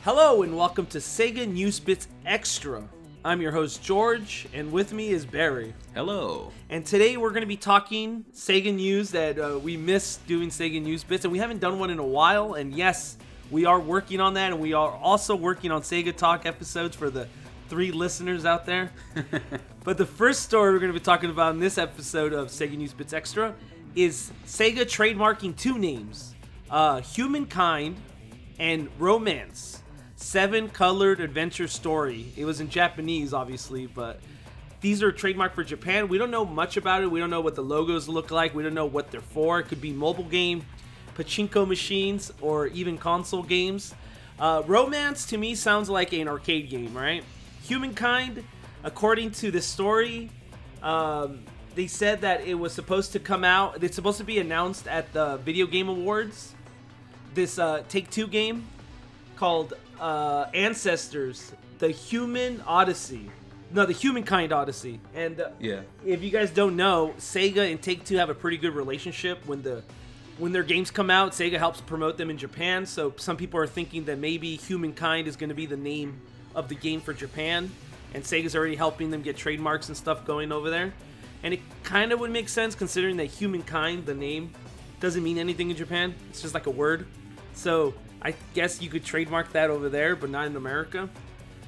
Hello and welcome to SEGA News Bits Extra. I'm your host George, and with me is Barry. Hello. And today we're going to be talking SEGA news that we missed doing SEGA News Bits, and we haven't done one in a while. And yes, we are working on that, and we are also working on SEGA Talk episodes for the 3 listeners out there. But the first story we're going to be talking about in this episode of SEGA News Bits Extra is SEGA trademarking 2 names, Humankind and Romance. 7-colored adventure story. It was in Japanese, obviously, but these are trademarked for Japan. We don't know much about it. We don't know what the logos look like. We don't know what they're for. It could be mobile game, pachinko machines, or even console games. Romance, to me, sounds like an arcade game, right? Humankind, according to the story, they said that it was supposed to come out. It's supposed to be announced at the Video Game Awards. This Take-Two game called Ancestors, the Humankind Odyssey. And if you guys don't know, Sega and Take-Two have a pretty good relationship. When their games come out, Sega helps promote them in Japan. So some people are thinking that maybe Humankind is going to be the name of the game for Japan, and Sega's already helping them get trademarks and stuff going over there. And it kind of would make sense considering that Humankind, the name, doesn't mean anything in Japan. It's just like a word. So I guess you could trademark that over there, but not in America.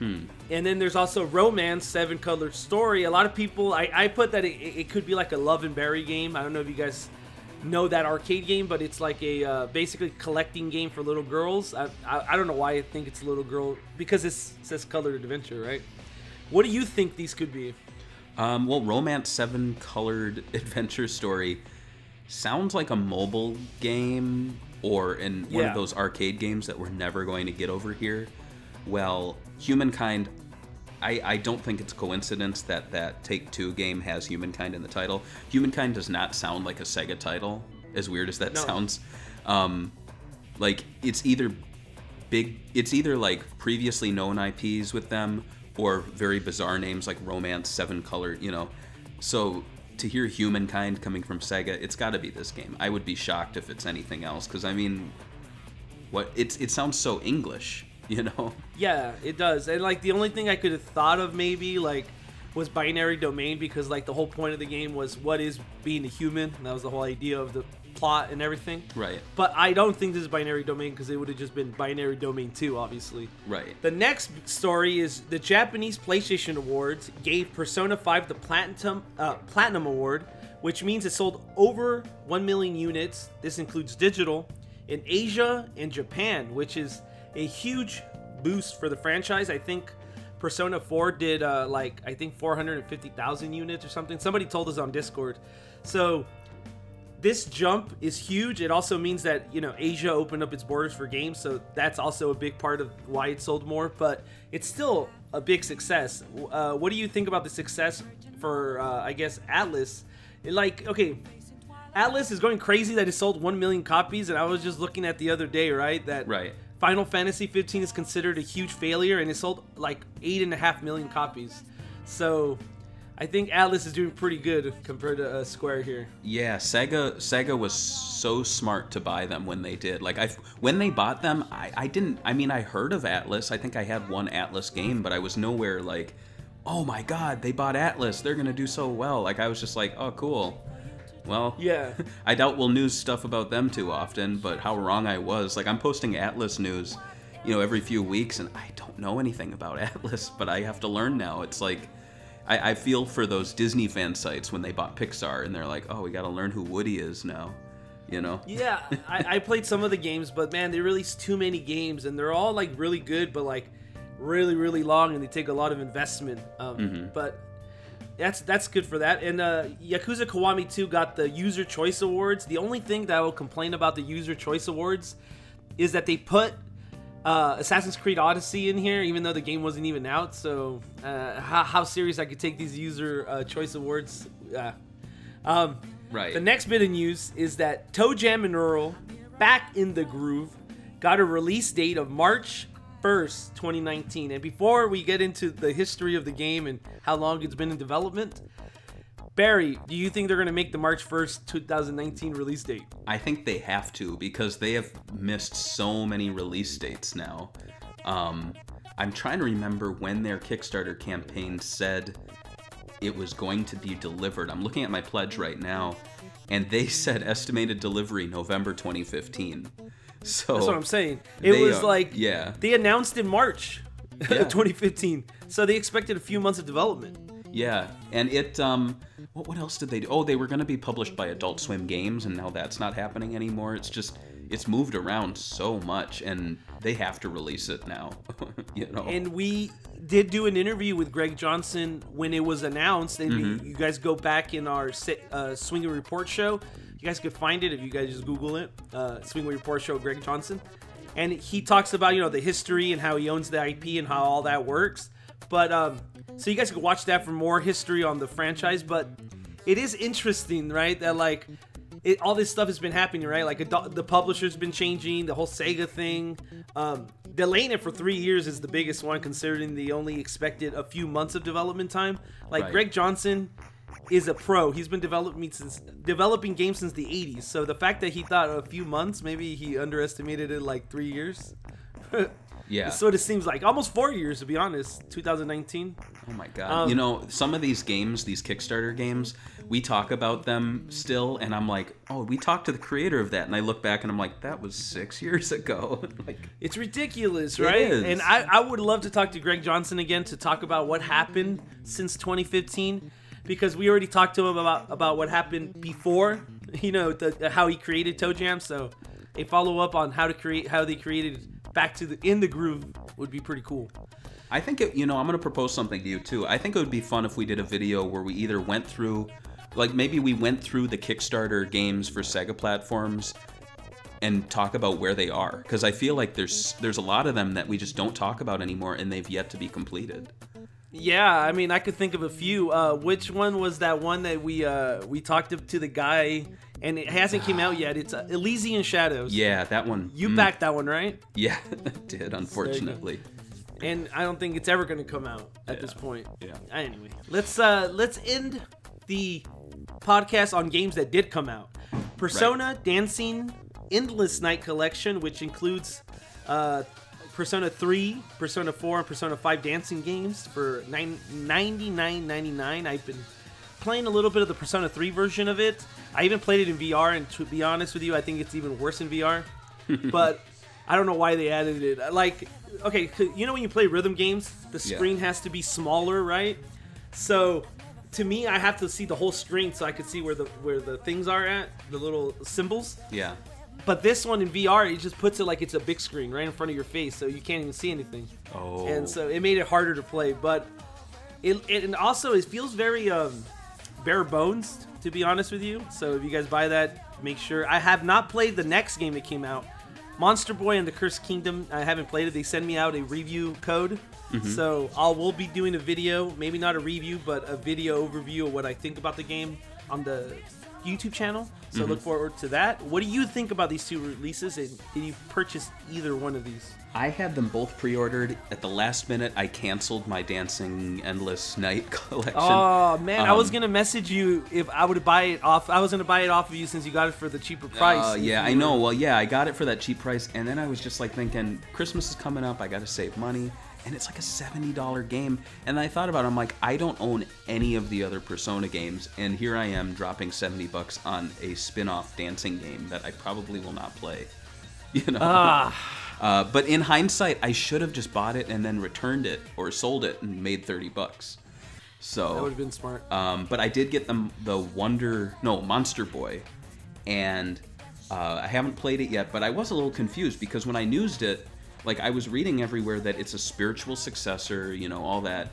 And then there's also Romance, 7-colored story. A lot of people, I put that it could be like a Love and Berry game. I don't know if you guys know that arcade game, but it's like a basically collecting game for little girls. I don't know why I think it's a little girl, because it says colored adventure, right? What do you think these could be? Well, Romance 7-colored adventure story sounds like a mobile game or in one of those arcade games that we're never going to get over here. Well, Humankind, I don't think it's a coincidence that Take-Two game has Humankind in the title. Humankind does not sound like a Sega title, as weird as that sounds. Like, it's either like previously known IPs with them, or very bizarre names like Romance 7-colored, you know. So to hear Humankind coming from Sega, it's got to be this game. I would be shocked if it's anything else, because I mean, it sounds so English, you know? Yeah, it does. And like the only thing I could have thought of maybe like was binary domain, because like the whole point of the game was what is being a human, and that was the whole idea of the plot and everything. Right. But I don't think this is binary domain, because it would have just been binary domain 2, obviously. Right. The next story is the Japanese PlayStation Awards gave Persona 5 the Platinum Award, which means it sold over 1 million units. This includes digital in Asia and Japan, which is a huge boost for the franchise. I think Persona 4 did like 450,000 units or something. Somebody told us on Discord. So this jump is huge. It also means that, you know, Asia opened up its borders for games, so that's also a big part of why it sold more, but it's still a big success. What do you think about the success for, I guess, Atlas? Atlas is going crazy that it sold 1 million copies, and I was just looking at the other day, right, that Final Fantasy 15 is considered a huge failure, and it sold like 8.5 million copies. So I think Atlas is doing pretty good compared to Square here. Yeah, Sega was so smart to buy them when they did. Like, when they bought them, I heard of Atlas. I think I had one Atlas game, but I was nowhere like, oh my god, they bought Atlas, they're gonna do so well. Like, I was just like, oh cool. Well, yeah. I doubt we'll news stuff about them too often, but how wrong I was. Like, I'm posting Atlas news, you know, every few weeks, and I don't know anything about Atlas, but I have to learn now. It's like, I feel for those Disney fan sites when they bought Pixar, and they're like, oh, we gotta learn who Woody is now, you know? Yeah, I played some of the games, but man, they released too many games, and they're all like really good, but like really, really long, and they take a lot of investment. But that's good for that. And Yakuza Kiwami 2 got the User Choice Awards. The only thing that I will complain about the User Choice Awards is that they put Assassin's Creed Odyssey in here, even though the game wasn't even out. So how serious I could take these User Choice Awards. Right. The next bit of news is that ToeJam Earl, back in the groove, got a release date of March 1st, 2019. And before we get into the history of the game and how long it's been in development, Barry, do you think they're going to make the March 1st, 2019 release date? I think they have to, because they have missed so many release dates now. I'm trying to remember when their Kickstarter campaign said it was going to be delivered. I'm looking at my pledge right now, and they said estimated delivery November 2015. So that's what I'm saying. It was they announced in March 2015, so they expected a few months of development. Yeah, and it what else did they do? Oh, they were going to be published by Adult Swim Games, and now that's not happening anymore. It's moved around so much, and they have to release it now. And we did do an interview with Greg Johnson when it was announced, and you guys go back in our Swing Report show. You guys could find it if you guys just Google it, Swing Report show, Greg Johnson. And he talks about, the history and how he owns the IP and how all that works. But, so you guys can watch that for more history on the franchise. But it is interesting, right, that, all this stuff has been happening, right? The publisher's been changing, the whole Sega thing. Delaying it for 3 years is the biggest one, considering they only expected a few months of development time. Right. Greg Johnson is a pro. He's been developing games since the 80s. So the fact that he thought a few months, maybe he underestimated it 3 years. Yeah. So it seems like almost 4 years, to be honest. 2019. Oh my god. Some of these games, these Kickstarter games, we talk about them still, and I'm like, oh, we talked to the creator of that, and I look back and I'm like, that was 6 years ago. It's ridiculous, right? It is. And I would love to talk to Greg Johnson again to talk about what happened since 2015, because we already talked to him about what happened before, how he created ToeJam. So a follow up on how they created back to In the Groove would be pretty cool. I think I'm going to propose something to you too. I think it would be fun if we did a video where we either went through, maybe we went through the Kickstarter games for Sega platforms and talk about where they are, because I feel like there's a lot of them that we just don't talk about anymore, and they've yet to be completed. Yeah, I mean, I could think of a few. Which one was that one that we talked to the guy, and it hasn't came out yet? It's Elysian Shadows. Yeah, that one. You backed that one, right? Yeah, I did, unfortunately. And I don't think it's ever going to come out at this point. Yeah. Anyway, let's end the podcast on games that did come out. Persona Dancing Endless Night Collection, which includes Persona 3, Persona 4, and Persona 5 dancing games for $99.99. I've been playing a little bit of the Persona 3 version of it. I even played it in VR, and to be honest with you, I think it's even worse in VR. But I don't know why they added it. Okay, when you play rhythm games, the screen has to be smaller, right? So to me, I have to see the whole screen so I can see where the things are at, the little symbols. Yeah. But this one in VR, it just puts it like it's a big screen right in front of your face, so you can't even see anything. Oh. And so it made it harder to play. But it also feels very bare bones, to be honest with you. So if you guys buy that, make sure. I have not played the next game that came out, Monster Boy and the Cursed Kingdom. I haven't played it. They send me out a review code. So we'll be doing a video, maybe not a review, but a video overview of what I think about the game on the YouTube channel. So look forward to that. What do you think about these two releases, and did you purchase either one of these? I had them both pre-ordered. At the last minute, I canceled my Dancing Endless Night collection. Oh man, I was gonna message you if I would buy it off. I was gonna buy it off of you since you got it for the cheaper price. Yeah, I know. Well, yeah, I got it for that cheap price, and then I was just thinking, Christmas is coming up. I got to save money. And it's like a $70 game. And I thought about it, I'm like, I don't own any of the other Persona games, and here I am dropping $70 on a spin-off dancing game that I probably will not play. But in hindsight, I should have just bought it and then returned it or sold it and made $30. So that would have been smart. But I did get the Monster Boy, and I haven't played it yet, but I was a little confused because when I newsed it, I was reading everywhere that it's a spiritual successor, all that.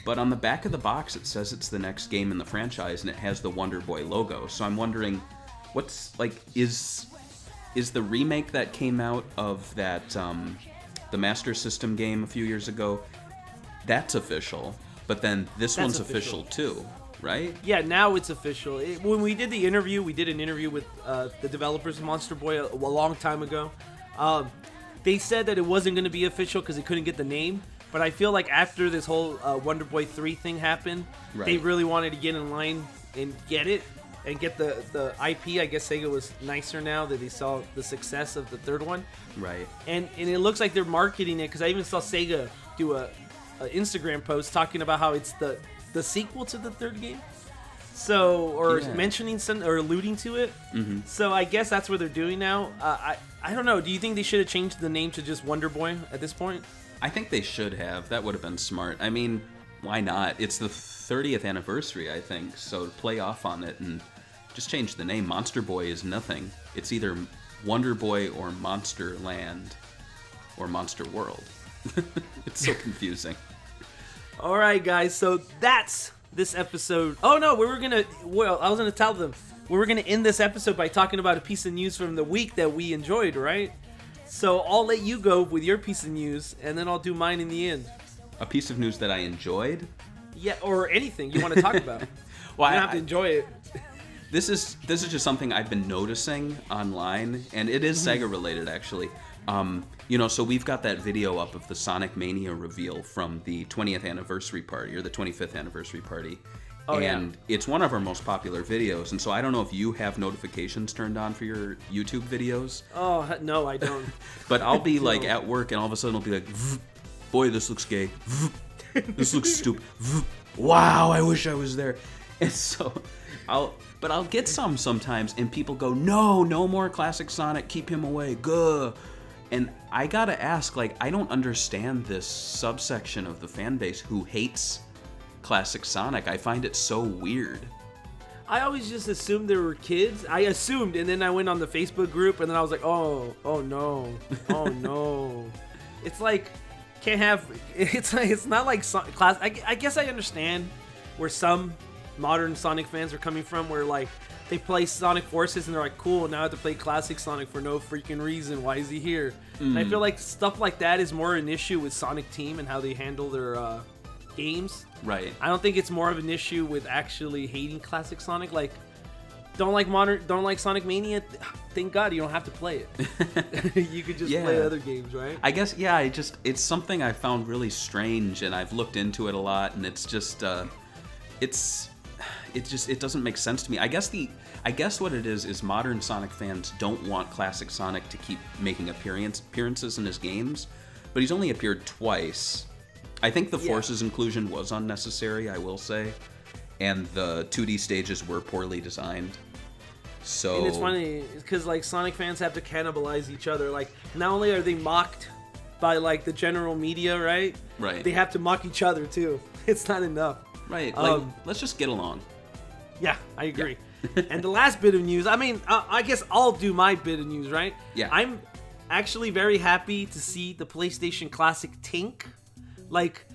But on the back of the box, it says it's the next game in the franchise, and it has the Wonder Boy logo. So I'm wondering, is the remake that came out of that, the Master System game a few years ago, that's official, but then this one's official too, right? Yeah, now it's official. When we did the interview, we did an interview with the developers of Monster Boy a long time ago. They said that it wasn't going to be official because they couldn't get the name, but I feel like after this whole Wonder Boy 3 thing happened, they really wanted to get in line and get it. and get the IP. I guess Sega was nicer now that they saw the success of the third one. Right. And it looks like they're marketing it, because I even saw Sega do a Instagram post talking about how it's the sequel to the third game. So, or mentioning some, or alluding to it. Mm-hmm. So I guess that's what they're doing now. I don't know. Do you think they should have changed the name to just Wonder Boy at this point? I think they should have. That would have been smart. I mean, why not? It's the 30th anniversary, I think. So play off on it and just change the name. Monster Boy is nothing. It's either Wonder Boy or Monster Land or Monster World. It's so confusing. All right, guys. So that's this episode. Oh no, I was gonna tell them we were gonna end this episode by talking about a piece of news from the week that we enjoyed, right? So I'll let you go with your piece of news, and then I'll do mine in the end. A piece of news that I enjoyed? Yeah, or anything you want to talk about. Well, you don't have to enjoy it. This is just something I've been noticing online, and it is Sega related actually. So we've got that video up of the Sonic Mania reveal from the 20th anniversary party, or the 25th anniversary party. And it's one of our most popular videos, and so I don't know if you have notifications turned on for your YouTube videos. Oh, no, I don't. But I'll be like at work, and all of a sudden I'll be like, boy, this looks gay. This looks stupid. Wow, I wish I was there. And so I'll get some sometimes, and people go, no more classic Sonic, keep him away, guh. And I gotta ask, like, I don't understand this subsection of the fan base who hates classic Sonic. I find it so weird. I always just assumed there were kids. I assumed, and then I went on the Facebook group, and then I was like, oh no. It's like, can't have, it's not like classic. I guess I understand where some modern Sonic fans are coming from, where like they play Sonic Forces and they're like, cool, now I have to play classic Sonic for no freaking reason. Why is he here? And I feel like stuff like that is more an issue with Sonic Team and how they handle their games. Right. I don't think it's more of an issue with actually hating classic Sonic. Like, don't like Sonic Mania. Thank God you don't have to play it. You could just play other games, right? I guess, it's something I found really strange, and I've looked into it a lot, and it's just, it doesn't make sense to me. I guess what it is modern Sonic fans don't want classic Sonic to keep making appearances in his games, but he's only appeared twice. I think the Forces inclusion was unnecessary, I will say, and the 2D stages were poorly designed. So, and it's funny because like Sonic fans have to cannibalize each other. Like, not only are they mocked by like the general media, right? Right. They have to mock each other too. It's not enough. Right. Like, let's just get along. Yeah, I agree. Yeah. And the last bit of news, I mean, I guess I'll do my bit of news, right? Yeah. I'm actually very happy to see the PlayStation Classic Tink. Like,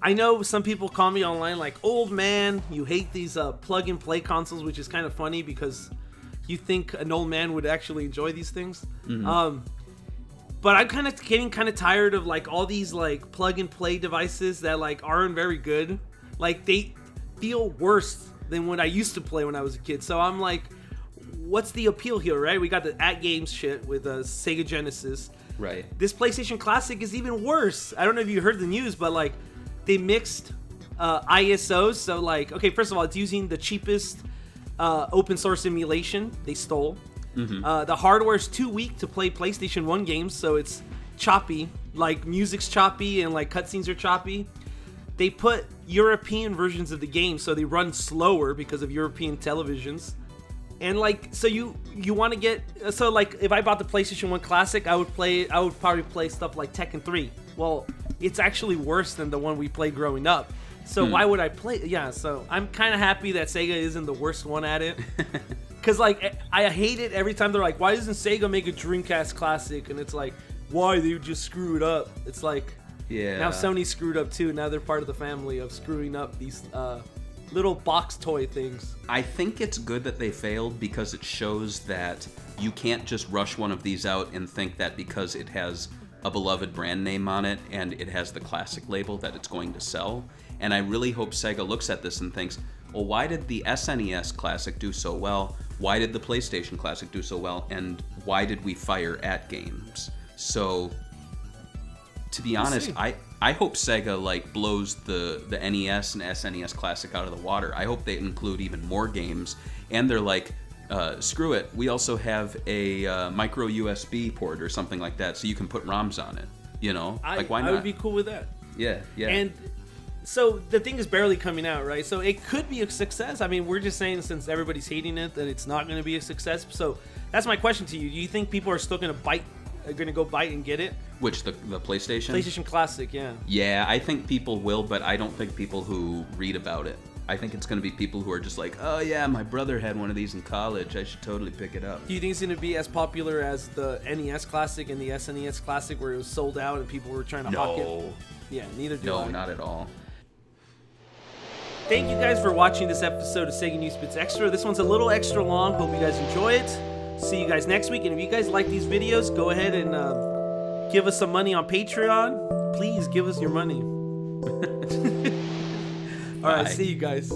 I know some people call me online like, old man, you hate these plug-and-play consoles, which is kind of funny because you think an old man would actually enjoy these things. Mm-hmm. But I'm kind of getting tired of like all these like plug-and-play devices that like aren't very good. Like, they feel worse than what I used to play when I was a kid. So I'm like, what's the appeal here, right? We got the at-games shit with Sega Genesis. Right. This PlayStation Classic is even worse. I don't know if you heard the news, but like they mixed ISOs. So like, okay, first of all, it's using the cheapest open source emulation they stole. Mm-hmm. The hardware's too weak to play PlayStation 1 games, so it's choppy. Like, music's choppy and like cutscenes are choppy. They put European versions of the game, so they run slower because of European televisions. And like, so you want to get, so like if I bought the PlayStation 1 Classic, I would probably play stuff like Tekken 3. Well, it's actually worse than the one we played growing up. So why would I play? Yeah, so I'm kind of happy that Sega isn't the worst one at it. Because like, I hate it every time they're like, why doesn't Sega make a Dreamcast Classic? And it's like, why? They just screw it up. It's like, now Sony screwed up too. Now they're part of the family of screwing up these little box toy things. I think it's good that they failed because it shows that you can't just rush one of these out and think that because it has a beloved brand name on it and it has the classic label that it's going to sell. And I really hope Sega looks at this and thinks, well, why did the SNES Classic do so well? Why did the PlayStation Classic do so well? And why did we fire at games? So to be honest, I hope Sega like blows the NES and SNES Classic out of the water. I hope they include even more games, and they're like, screw it, we also have a micro USB port or something like that, so you can put ROMs on it. You know, like why not? I would be cool with that. Yeah, yeah. And so the thing is barely coming out, right? So it could be a success. I mean, we're just saying since everybody's hating it that it's not going to be a success. So that's my question to you. Do you think people are still going to go bite and get it? Which the PlayStation? PlayStation Classic, yeah. Yeah, I think people will, but I don't think people who read about it. I think it's going to be people who are just like, oh yeah, my brother had one of these in college. I should totally pick it up. Do you think it's going to be as popular as the NES Classic and the SNES Classic where it was sold out and people were trying to hawk it? Yeah, neither do I. No, not at all. Thank you guys for watching this episode of Sega News Bits Extra. This one's a little extra long. Hope you guys enjoy it. See you guys next week. And if you guys like these videos, go ahead and give us some money on Patreon. Please give us your money. All right, see you guys.